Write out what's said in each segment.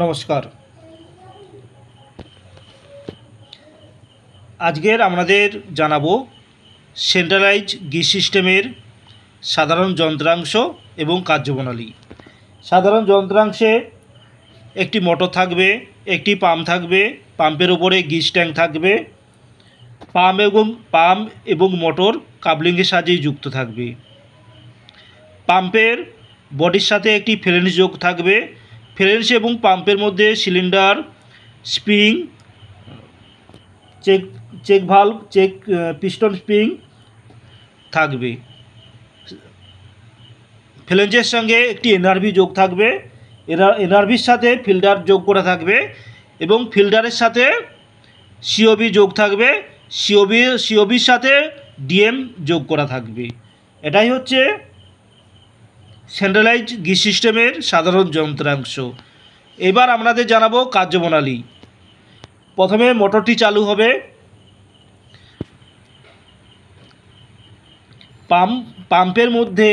নমস্কার। আজকের আমাদের জানাবো সেন্ট্রালাইজ গিজ সিস্টেমের সাধারণ যন্ত্রাংশ এবং কার্যপ্রণালী। সাধারণ যন্ত্রাংশে একটি মোটর থাকবে, একটি পাম্প থাকবে, পাম্পের উপরে গিজ ট্যাঙ্ক থাকবে, পাম্প এবং মোটর কাবলিংয়ের সাহায্যে যুক্ত থাকবে। পাম্পের বডির সাথে একটি ফ্লেঞ্জ যোগ থাকবে। ফ্লেঞ্জ এবং পাম্পের মধ্যে cylinder, spring, check valve, piston spring থাকবে। ফ্লেঞ্জের সঙ্গে একটি এনআরভি যোগ থাকবে। এনআরভির সাথে ফিল্টার যোগ করা থাকবে এবং ফিল্টারের সাথে সিওবি যোগ থাকবে। সিওবির সাথে ডিএম যোগ করা থাকবে। এটাই হচ্ছে সেন্ট্রালাইজ গিজ সিস্টেমের সাধারণ যন্ত্রাংশ। এবার আপনাদের জানাবো কার্যপ্রণালী। প্রথমে মোটরটি চালু হবে। পাম্পের মধ্যে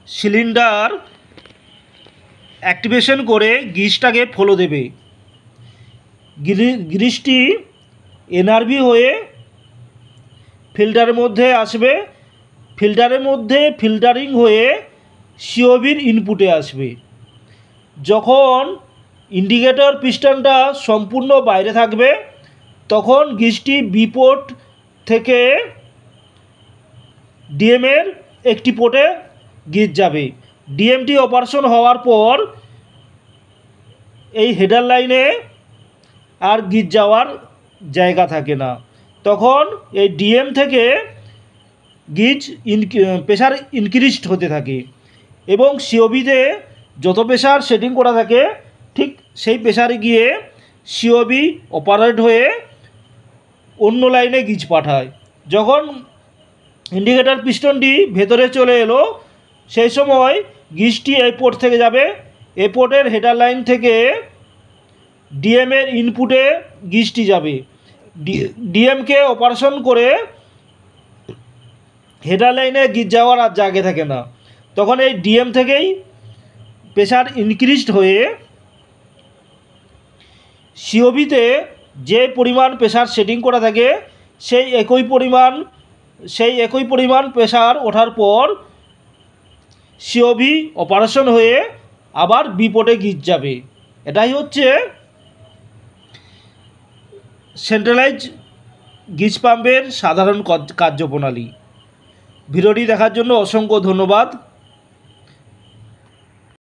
সিলিন্ডার অ্যাক্টিভেশন করে গিজটাকে ফলো দেবে। গিজটি এনআরভি হয়ে ফিল্টারের মধ্যে আসবে। ফিল্টারের মধ্যে ফিল্টারিং হয়ে সিওবির ইনপুটে আসবে। যখন ইন্ডিকেটর পিস্টনটা সম্পূর্ণ বাইরে থাকবে তখন গিজটি বি পোর্ট থেকে ডিএমের একটি পোর্টে গিজ যাবে। ডিএমটি অপারেশন হওয়ার পর এই হেডার লাইনে আর গিজ যাওয়ার জায়গা থাকে না। তখন এই ডিএম থেকে গিজ প্রেশার ইনক্রিজড হতে থাকে এবং সিওবিতে যত প্রেশার সেটিং করা থাকে ঠিক সেই প্রেশারে গিয়ে সিওবি অপারেট হয়ে অন্য লাইনে গিজ পাঠায়। যখন ইন্ডিকেটর পিস্টনটি ভেতরে চলে এলো সেই সময় গিজটি এই পোর্ট থেকে যাবে। এই পোর্টের হেডার লাইন থেকে ডিএমের ইনপুটে গিজটি যাবে। ডিএমকে অপারেশন করে হেডার লাইনে গিজ যাওয়ার আর জায়গা থাকে না। তখন এই ডিএম থেকেই প্রেশার ইনক্রিজড হয়ে সিওবিতে যে পরিমাণ প্রেশার সেটিং করা থাকে সেই একই পরিমাণ প্রেশার ওঠার পর সিওবি অপারেশন হয়ে আবার বিপোর্টে গিজ যাবে। এটাই হচ্ছে সেন্ট্রালাইজ গিজ পাম্পের সাধারণ কার্যপ্রণালী। ভিডিওটি দেখার জন্য অসংখ্য ধন্যবাদ।